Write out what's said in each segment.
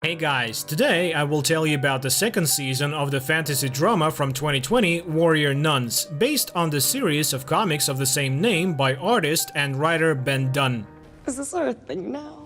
Hey guys, today I will tell you about the second season of the fantasy drama from 2020, Warrior Nuns, based on the series of comics of the same name by artist and writer Ben Dunn. Is this our thing now?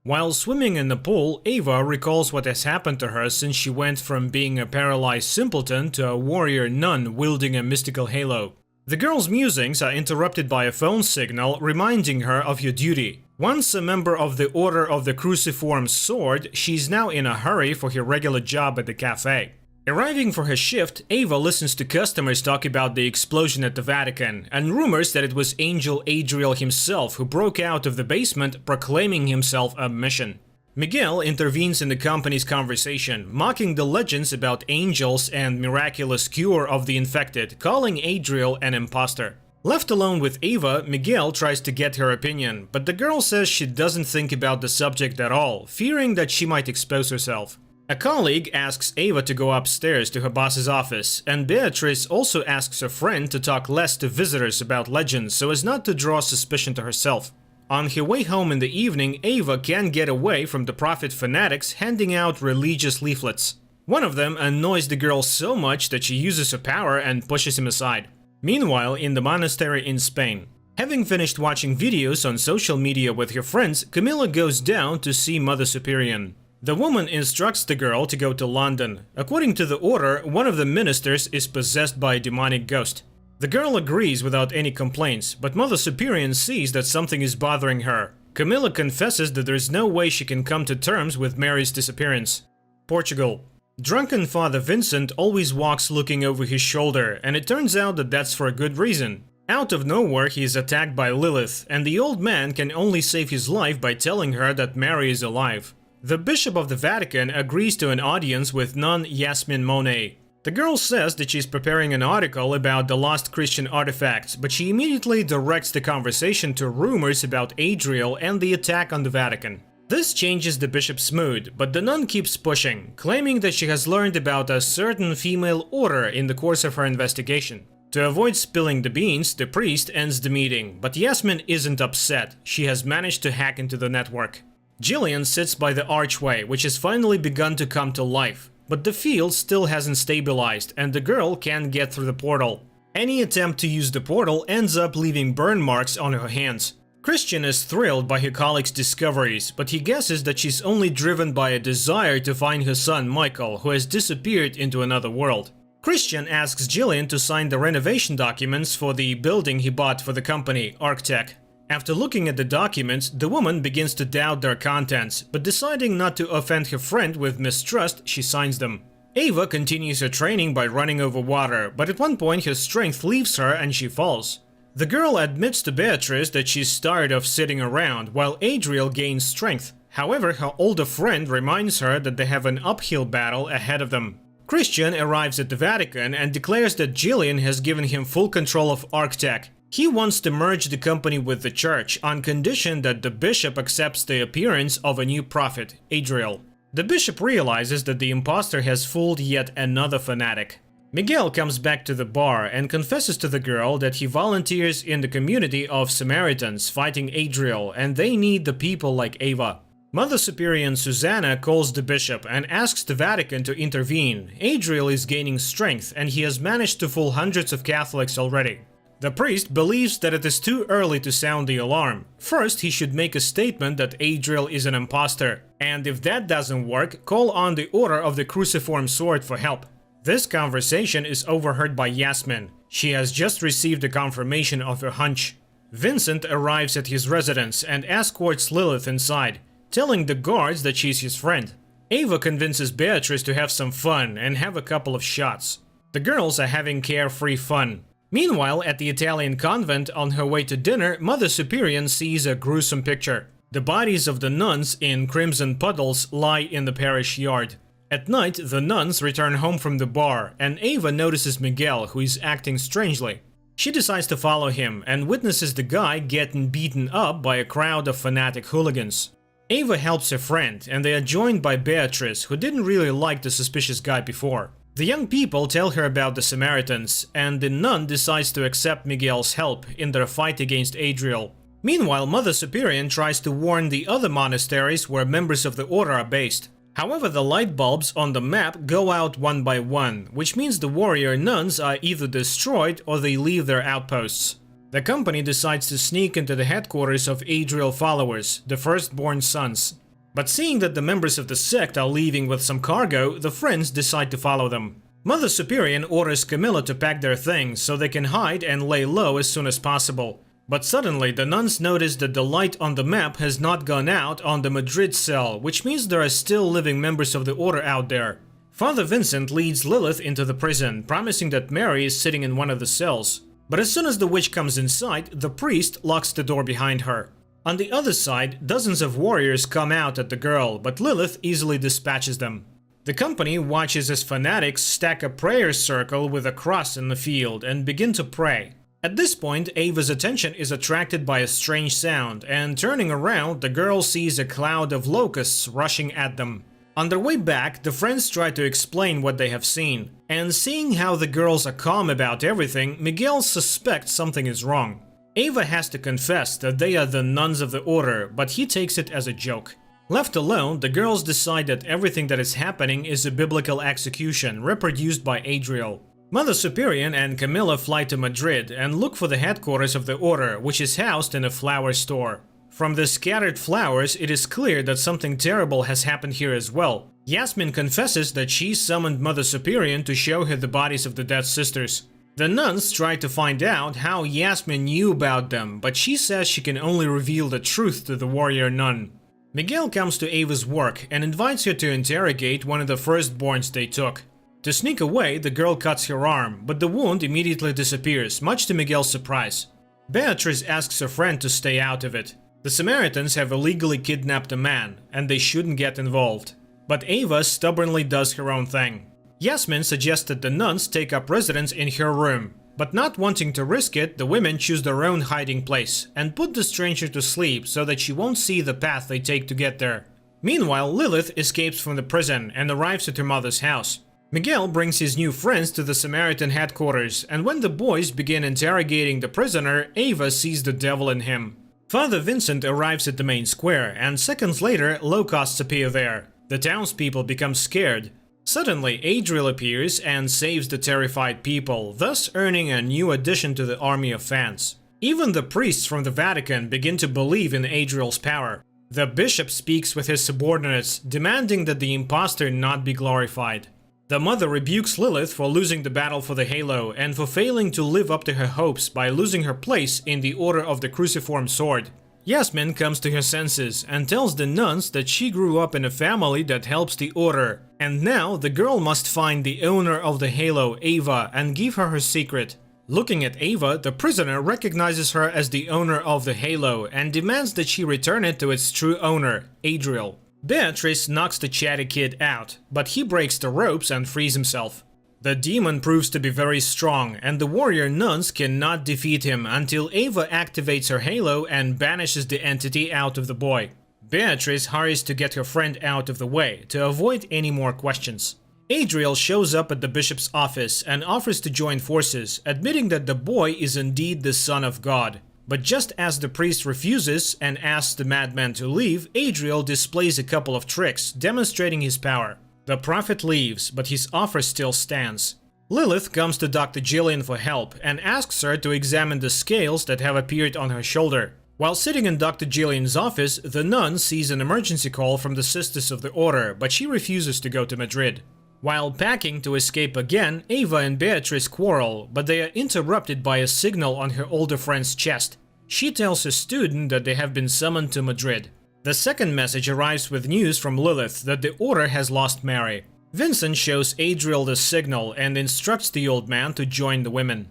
While swimming in the pool, Ava recalls what has happened to her since she went from being a paralyzed simpleton to a warrior nun wielding a mystical halo. The girl's musings are interrupted by a phone signal reminding her of your duty. Once a member of the Order of the Cruciform Sword, she's now in a hurry for her regular job at the cafe. Arriving for her shift, Ava listens to customers talk about the explosion at the Vatican, and rumors that it was Angel Adriel himself who broke out of the basement proclaiming himself a mission. Miguel intervenes in the company's conversation, mocking the legends about angels and miraculous cure of the infected, calling Adriel an imposter. Left alone with Ava, Miguel tries to get her opinion, but the girl says she doesn't think about the subject at all, fearing that she might expose herself. A colleague asks Ava to go upstairs to her boss's office, and Beatrice also asks her friend to talk less to visitors about legends so as not to draw suspicion to herself. On her way home in the evening, Ava can't get away from the prophet fanatics handing out religious leaflets. One of them annoys the girl so much that she uses her power and pushes him aside. Meanwhile, in the monastery in Spain, having finished watching videos on social media with her friends, Camilla goes down to see Mother Superior. The woman instructs the girl to go to London. According to the order, one of the ministers is possessed by a demonic ghost. The girl agrees without any complaints, but Mother Superior sees that something is bothering her. Camilla confesses that there is no way she can come to terms with Mary's disappearance. Portugal. Drunken Father Vincent always walks looking over his shoulder, and it turns out that that's for a good reason. Out of nowhere he is attacked by Lilith, and the old man can only save his life by telling her that Mary is alive. The Bishop of the Vatican agrees to an audience with nun Yasmin Monet. The girl says that she's preparing an article about the lost Christian artifacts, but she immediately directs the conversation to rumors about Adriel and the attack on the Vatican. This changes the bishop's mood, but the nun keeps pushing, claiming that she has learned about a certain female order in the course of her investigation. To avoid spilling the beans, the priest ends the meeting, but Yasmin isn't upset. She has managed to hack into the network. Jillian sits by the archway, which has finally begun to come to life. But the field still hasn't stabilized, and the girl can't get through the portal. Any attempt to use the portal ends up leaving burn marks on her hands. Christian is thrilled by her colleague's discoveries, but he guesses that she's only driven by a desire to find her son Michael, who has disappeared into another world. Christian asks Jillian to sign the renovation documents for the building he bought for the company, Arctech. After looking at the documents, the woman begins to doubt their contents, but deciding not to offend her friend with mistrust, she signs them. Ava continues her training by running over water, but at one point her strength leaves her and she falls. The girl admits to Beatrice that she's tired of sitting around, while Adriel gains strength. However, her older friend reminds her that they have an uphill battle ahead of them. Christian arrives at the Vatican and declares that Jillian has given him full control of Arctech. He wants to merge the company with the church on condition that the bishop accepts the appearance of a new prophet, Adriel. The bishop realizes that the impostor has fooled yet another fanatic. Miguel comes back to the bar and confesses to the girl that he volunteers in the community of Samaritans fighting Adriel, and they need the people like Ava. Mother Superior Susanna calls the bishop and asks the Vatican to intervene. Adriel is gaining strength and he has managed to fool hundreds of Catholics already. The priest believes that it is too early to sound the alarm. First, he should make a statement that Adriel is an imposter, and if that doesn't work, call on the Order of the Cruciform Sword for help. This conversation is overheard by Yasmin. She has just received a confirmation of her hunch. Vincent arrives at his residence and escorts Lilith inside, telling the guards that she's his friend. Ava convinces Beatrice to have some fun and have a couple of shots. The girls are having carefree fun. Meanwhile, at the Italian convent on her way to dinner, Mother Superior sees a gruesome picture. The bodies of the nuns in crimson puddles lie in the parish yard. At night, the nuns return home from the bar, and Ava notices Miguel, who is acting strangely. She decides to follow him and witnesses the guy getting beaten up by a crowd of fanatic hooligans. Ava helps her friend, and they are joined by Beatrice, who didn't really like the suspicious guy before. The young people tell her about the Samaritans, and the nun decides to accept Miguel's help in their fight against Adriel. Meanwhile, Mother Superior tries to warn the other monasteries where members of the order are based. However, the light bulbs on the map go out one by one, which means the warrior nuns are either destroyed or they leave their outposts. The company decides to sneak into the headquarters of Adriel followers, the firstborn sons. But seeing that the members of the sect are leaving with some cargo, the friends decide to follow them. Mother Superior orders Camilla to pack their things so they can hide and lay low as soon as possible. But suddenly, the nuns notice that the light on the map has not gone out on the Madrid cell, which means there are still living members of the order out there. Father Vincent leads Lilith into the prison, promising that Mary is sitting in one of the cells. But as soon as the witch comes inside, the priest locks the door behind her. On the other side, dozens of warriors come out at the girl, but Lilith easily dispatches them. The company watches as fanatics stack a prayer circle with a cross in the field and begin to pray. At this point, Ava's attention is attracted by a strange sound, and turning around, the girl sees a cloud of locusts rushing at them. On their way back, the friends try to explain what they have seen, and seeing how the girls are calm about everything, Miguel suspects something is wrong. Ava has to confess that they are the nuns of the order, but he takes it as a joke. Left alone, the girls decide that everything that is happening is a biblical execution reproduced by Adriel. Mother Superior and Camilla fly to Madrid and look for the headquarters of the order, which is housed in a flower store. From the scattered flowers, it is clear that something terrible has happened here as well. Yasmin confesses that she summoned Mother Superior to show her the bodies of the dead sisters. The nuns try to find out how Yasmin knew about them, but she says she can only reveal the truth to the warrior nun. Miguel comes to Ava's work and invites her to interrogate one of the firstborns they took. To sneak away, the girl cuts her arm, but the wound immediately disappears, much to Miguel's surprise. Beatrice asks her friend to stay out of it. The Samaritans have illegally kidnapped a man, and they shouldn't get involved. But Ava stubbornly does her own thing. Yasmin suggests that the nuns take up residence in her room, but not wanting to risk it, the women choose their own hiding place and put the stranger to sleep so that she won't see the path they take to get there. Meanwhile, Lilith escapes from the prison and arrives at her mother's house. Miguel brings his new friends to the Samaritan headquarters, and when the boys begin interrogating the prisoner, Ava sees the devil in him. Father Vincent arrives at the main square, and seconds later, locusts appear there. The townspeople become scared. Suddenly, Adriel appears and saves the terrified people, thus earning a new addition to the army of fans. Even the priests from the Vatican begin to believe in Adriel's power. The bishop speaks with his subordinates, demanding that the impostor not be glorified. The mother rebukes Lilith for losing the battle for the halo and for failing to live up to her hopes by losing her place in the Order of the Cruciform Sword. Yasmin comes to her senses and tells the nuns that she grew up in a family that helps the Order, and now the girl must find the owner of the halo, Ava, and give her her secret. Looking at Ava, the prisoner recognizes her as the owner of the halo and demands that she return it to its true owner, Adriel. Beatrice knocks the chatty kid out, but he breaks the ropes and frees himself. The demon proves to be very strong, and the warrior nuns cannot defeat him until Ava activates her halo and banishes the entity out of the boy. Beatrice hurries to get her friend out of the way to avoid any more questions. Adriel shows up at the bishop's office and offers to join forces, admitting that the boy is indeed the son of God. But just as the priest refuses and asks the madman to leave, Adriel displays a couple of tricks, demonstrating his power. The prophet leaves, but his offer still stands. Lilith comes to Dr. Jillian for help and asks her to examine the scales that have appeared on her shoulder. While sitting in Dr. Jillian's office, the nun sees an emergency call from the Sisters of the Order, but she refuses to go to Madrid. While packing to escape again, Ava and Beatrice quarrel, but they are interrupted by a signal on her older friend's chest. She tells her student that they have been summoned to Madrid. The second message arrives with news from Lilith that the Order has lost Mary. Vincent shows Adriel the signal and instructs the old man to join the women.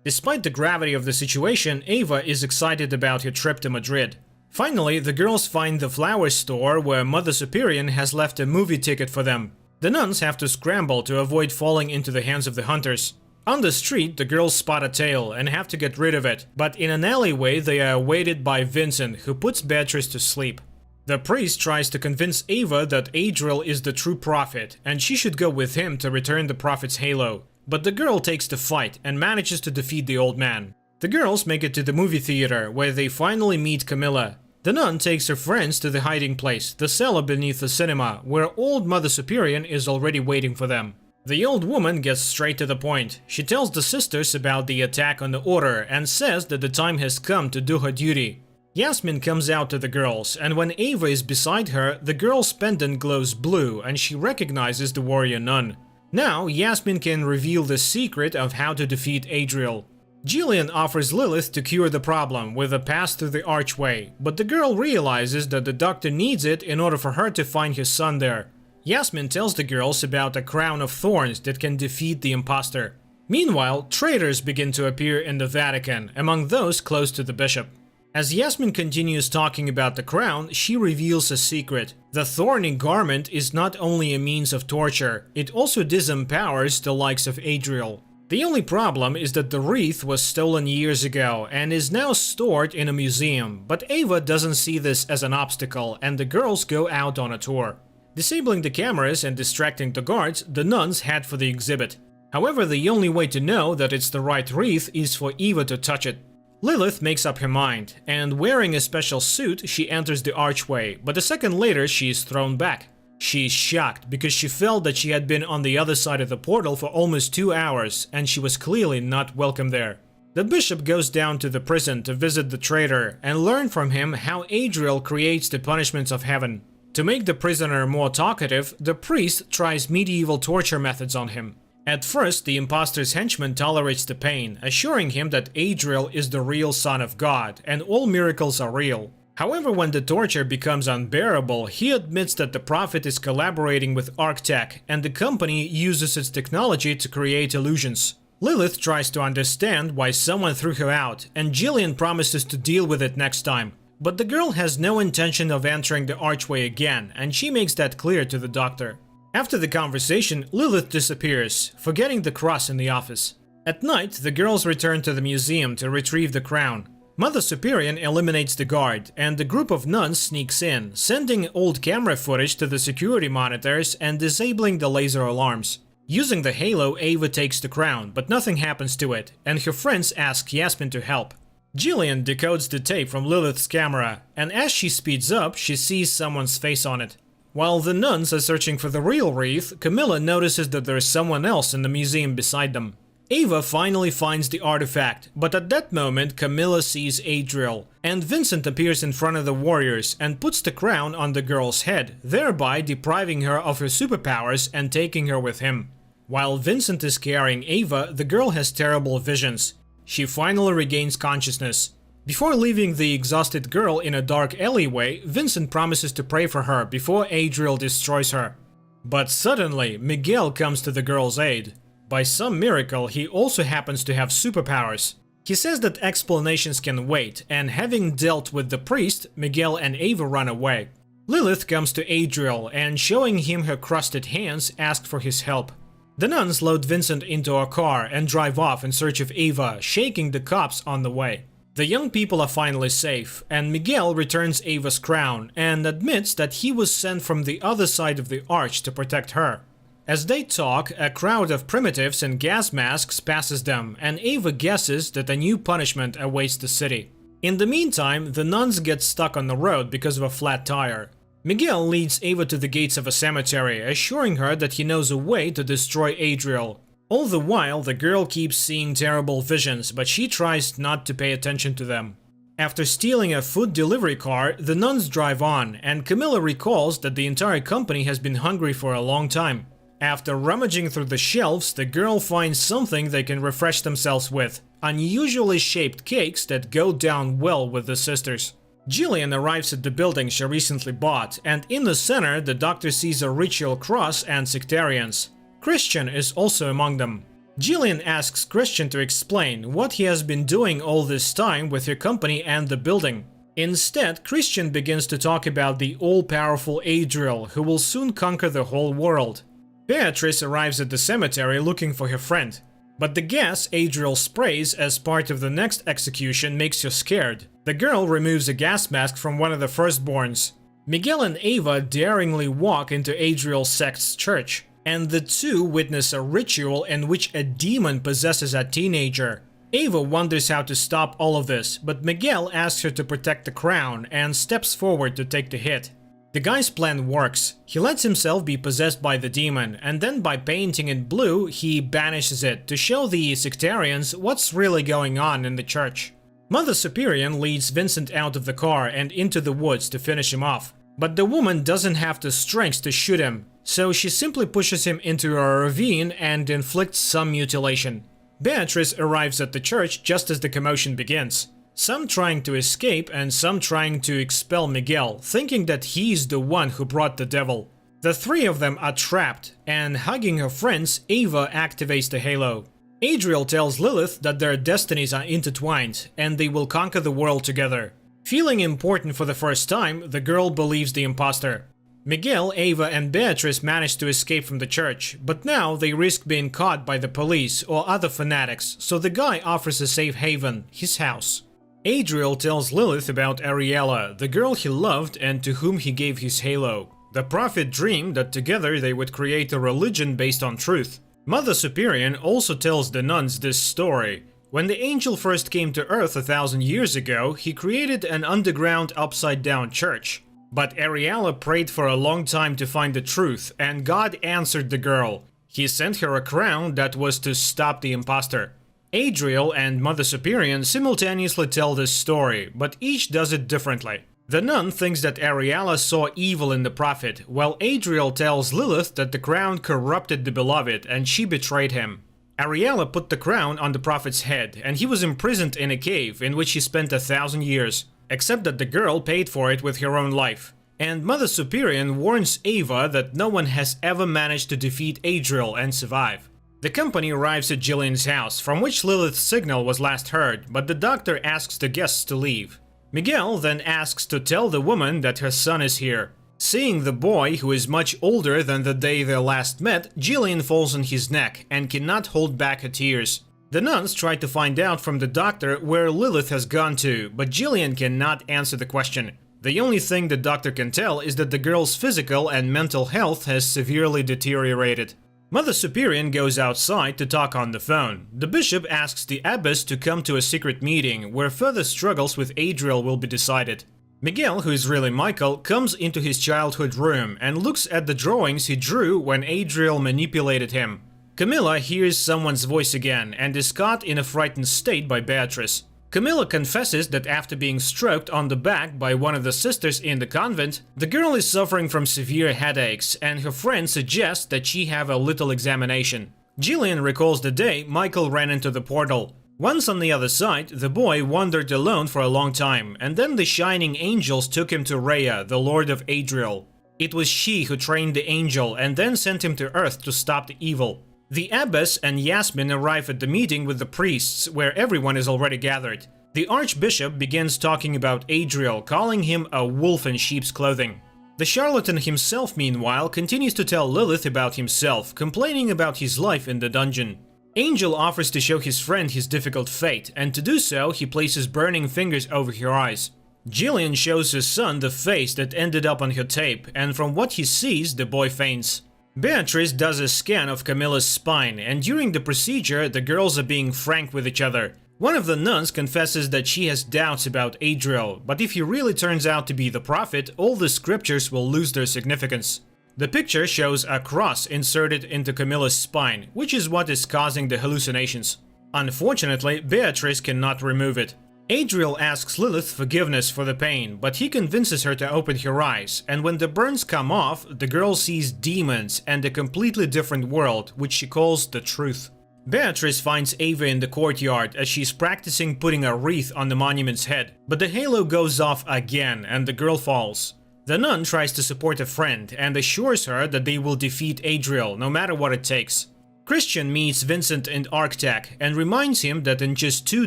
Despite the gravity of the situation, Ava is excited about her trip to Madrid. Finally, the girls find the flower store where Mother Superior has left a movie ticket for them. The nuns have to scramble to avoid falling into the hands of the hunters. On the street, the girls spot a tail and have to get rid of it, but in an alleyway they are awaited by Vincent, who puts Beatrice to sleep. The priest tries to convince Ava that Adriel is the true prophet, and she should go with him to return the prophet's halo. But the girl takes the fight and manages to defeat the old man. The girls make it to the movie theater, where they finally meet Camilla. The nun takes her friends to the hiding place, the cellar beneath the cinema, where old Mother Superior is already waiting for them. The old woman gets straight to the point. She tells the sisters about the attack on the order and says that the time has come to do her duty. Yasmin comes out to the girls, and when Ava is beside her, the girl's pendant glows blue and she recognizes the warrior nun. Now, Yasmin can reveal the secret of how to defeat Adriel. Jillian offers Lilith to cure the problem with a pass through the archway, but the girl realizes that the doctor needs it in order for her to find his son there. Yasmin tells the girls about a crown of thorns that can defeat the imposter. Meanwhile, traitors begin to appear in the Vatican, among those close to the bishop. As Yasmin continues talking about the crown, she reveals a secret. The thorny garment is not only a means of torture, it also disempowers the likes of Adriel. The only problem is that the wreath was stolen years ago and is now stored in a museum, but Ava doesn't see this as an obstacle and the girls go out on a tour. Disabling the cameras and distracting the guards, the nuns head for the exhibit. However, the only way to know that it's the right wreath is for Eva to touch it. Lilith makes up her mind, and wearing a special suit, she enters the archway, but a second later she is thrown back. She is shocked because she felt that she had been on the other side of the portal for almost 2 hours and she was clearly not welcome there. The bishop goes down to the prison to visit the traitor and learn from him how Adriel creates the punishments of heaven. To make the prisoner more talkative, the priest tries medieval torture methods on him. At first, the impostor's henchman tolerates the pain, assuring him that Adriel is the real son of God and all miracles are real. However, when the torture becomes unbearable, he admits that the prophet is collaborating with ArcTech and the company uses its technology to create illusions. Lilith tries to understand why someone threw her out, and Jillian promises to deal with it next time. But the girl has no intention of entering the archway again, and she makes that clear to the doctor. After the conversation, Lilith disappears, forgetting the cross in the office. At night, the girls return to the museum to retrieve the crown. Mother Superior eliminates the guard, and the group of nuns sneaks in, sending old camera footage to the security monitors and disabling the laser alarms. Using the halo, Ava takes the crown, but nothing happens to it, and her friends ask Yasmin to help. Jillian decodes the tape from Lilith's camera, and as she speeds up, she sees someone's face on it. While the nuns are searching for the real wreath, Camilla notices that there is someone else in the museum beside them. Ava finally finds the artifact, but at that moment Camilla sees Adriel, and Vincent appears in front of the warriors and puts the crown on the girl's head, thereby depriving her of her superpowers and taking her with him. While Vincent is carrying Ava, the girl has terrible visions. She finally regains consciousness. Before leaving the exhausted girl in a dark alleyway, Vincent promises to pray for her before Adriel destroys her. But suddenly, Miguel comes to the girl's aid. By some miracle, he also happens to have superpowers. He says that explanations can wait, and having dealt with the priest, Miguel and Ava run away. Lilith comes to Adriel and, showing him her crusted hands, asks for his help. The nuns load Vincent into a car and drive off in search of Ava, shaking the cops on the way. The young people are finally safe, and Miguel returns Ava's crown and admits that he was sent from the other side of the arch to protect her. As they talk, a crowd of primitives in gas masks passes them, and Ava guesses that a new punishment awaits the city. In the meantime, the nuns get stuck on the road because of a flat tire. Miguel leads Ava to the gates of a cemetery, assuring her that he knows a way to destroy Adriel. All the while, the girl keeps seeing terrible visions, but she tries not to pay attention to them. After stealing a food delivery car, the nuns drive on, and Camilla recalls that the entire company has been hungry for a long time. After rummaging through the shelves, the girl finds something they can refresh themselves with: unusually shaped cakes that go down well with the sisters. Jillian arrives at the building she recently bought, and in the center, the doctor sees a ritual cross and sectarians. Christian is also among them. Jillian asks Christian to explain what he has been doing all this time with her company and the building. Instead, Christian begins to talk about the all-powerful Adriel, who will soon conquer the whole world. Beatrice arrives at the cemetery looking for her friend. But the gas Adriel sprays as part of the next execution makes her scared. The girl removes a gas mask from one of the firstborns. Miguel and Ava daringly walk into Adriel's sect's church, and the two witness a ritual in which a demon possesses a teenager. Ava wonders how to stop all of this, but Miguel asks her to protect the crown and steps forward to take the hit. The guy's plan works. He lets himself be possessed by the demon, and then by painting it blue, he banishes it to show the sectarians what's really going on in the church. Mother Superior leads Vincent out of the car and into the woods to finish him off. But the woman doesn't have the strength to shoot him, so she simply pushes him into a ravine and inflicts some mutilation. Beatrice arrives at the church just as the commotion begins. Some trying to escape and some trying to expel Miguel, thinking that he's the one who brought the devil. The three of them are trapped, and hugging her friends, Ava activates the halo. Adriel tells Lilith that their destinies are intertwined, and they will conquer the world together. Feeling important for the first time, the girl believes the imposter. Miguel, Ava, and Beatrice manage to escape from the church, but now they risk being caught by the police or other fanatics, so the guy offers a safe haven, his house. Adriel tells Lilith about Ariella, the girl he loved and to whom he gave his halo. The prophet dreamed that together they would create a religion based on truth. Mother Superior also tells the nuns this story. When the angel first came to Earth 1,000 years ago, he created an underground upside-down church. But Ariella prayed for a long time to find the truth, and God answered the girl. He sent her a crown that was to stop the imposter. Adriel and Mother Superior simultaneously tell this story, but each does it differently. The nun thinks that Ariella saw evil in the prophet, while Adriel tells Lilith that the crown corrupted the beloved and she betrayed him. Ariella put the crown on the prophet's head, and he was imprisoned in a cave in which he spent 1,000 years, except that the girl paid for it with her own life. And Mother Superior warns Ava that no one has ever managed to defeat Adriel and survive. The company arrives at Jillian's house, from which Lilith's signal was last heard, but the doctor asks the guests to leave. Miguel then asks to tell the woman that her son is here. Seeing the boy, who is much older than the day they last met, Jillian falls on his neck and cannot hold back her tears. The nuns try to find out from the doctor where Lilith has gone to, but Jillian cannot answer the question. The only thing the doctor can tell is that the girl's physical and mental health has severely deteriorated. Mother Superior goes outside to talk on the phone. The bishop asks the abbess to come to a secret meeting where further struggles with Adriel will be decided. Miguel, who is really Michael, comes into his childhood room and looks at the drawings he drew when Adriel manipulated him. Camilla hears someone's voice again and is caught in a frightened state by Beatrice. Camilla confesses that after being stroked on the back by one of the sisters in the convent, the girl is suffering from severe headaches, and her friend suggests that she have a little examination. Jillian recalls the day Michael ran into the portal. Once on the other side, the boy wandered alone for a long time, and then the shining angels took him to Rhea, the lord of Adriel. It was she who trained the angel and then sent him to Earth to stop the evil. The abbess and Yasmin arrive at the meeting with the priests, where everyone is already gathered. The archbishop begins talking about Adriel, calling him a wolf in sheep's clothing. The charlatan himself, meanwhile, continues to tell Lilith about himself, complaining about his life in the dungeon. Angel offers to show his friend his difficult fate, and to do so, he places burning fingers over her eyes. Jillian shows her son the face that ended up on her tape, and from what he sees, the boy faints. Beatrice does a scan of Camilla's spine, and during the procedure, the girls are being frank with each other. One of the nuns confesses that she has doubts about Adriel, but if he really turns out to be the prophet, all the scriptures will lose their significance. The picture shows a cross inserted into Camilla's spine, which is what is causing the hallucinations. Unfortunately, Beatrice cannot remove it. Adriel asks Lilith forgiveness for the pain, but he convinces her to open her eyes, and when the burns come off, the girl sees demons and a completely different world, which she calls the truth. Beatrice finds Ava in the courtyard as she's practicing putting a wreath on the monument's head, but the halo goes off again and the girl falls. The nun tries to support a friend and assures her that they will defeat Adriel no matter what it takes. Christian meets Vincent in Arctech and reminds him that in just 2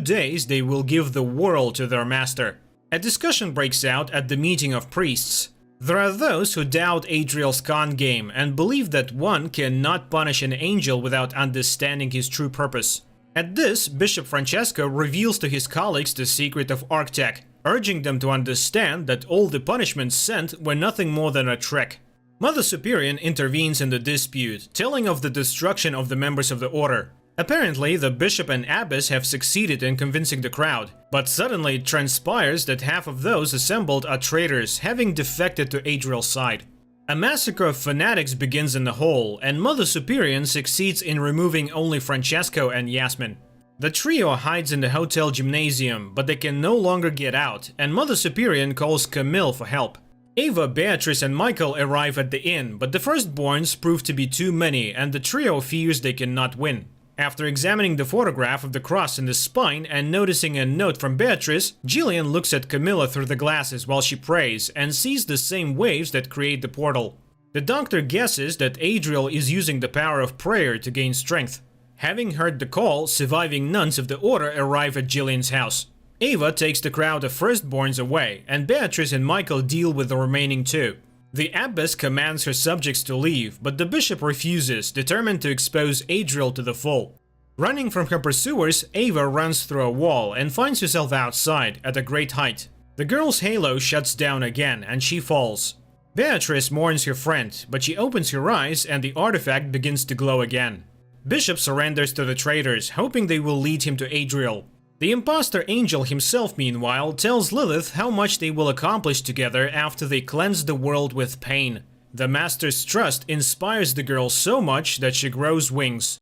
days they will give the world to their master. A discussion breaks out at the meeting of priests. There are those who doubt Adriel's con game and believe that one cannot punish an angel without understanding his true purpose. At this, Bishop Francesco reveals to his colleagues the secret of Arctech, urging them to understand that all the punishments sent were nothing more than a trick. Mother Superior intervenes in the dispute, telling of the destruction of the members of the order. Apparently, the bishop and abbess have succeeded in convincing the crowd, but suddenly it transpires that half of those assembled are traitors, having defected to Adriel's side. A massacre of fanatics begins in the hall, and Mother Superior succeeds in removing only Francesco and Yasmin. The trio hides in the hotel gymnasium, but they can no longer get out, and Mother Superior calls Camille for help. Ava, Beatrice and Michael arrive at the inn, but the firstborns prove to be too many, and the trio fears they cannot win. After examining the photograph of the cross in the spine and noticing a note from Beatrice, Jillian looks at Camilla through the glasses while she prays and sees the same waves that create the portal. The doctor guesses that Adriel is using the power of prayer to gain strength. Having heard the call, surviving nuns of the order arrive at Jillian's house. Ava takes the crowd of firstborns away, and Beatrice and Michael deal with the remaining two. The abbess commands her subjects to leave, but the bishop refuses, determined to expose Adriel to the full. Running from her pursuers, Ava runs through a wall and finds herself outside, at a great height. The girl's halo shuts down again, and she falls. Beatrice mourns her friend, but she opens her eyes and the artifact begins to glow again. Bishop surrenders to the traitors, hoping they will lead him to Adriel. The imposter angel himself, meanwhile, tells Lilith how much they will accomplish together after they cleanse the world with pain. The master's trust inspires the girl so much that she grows wings.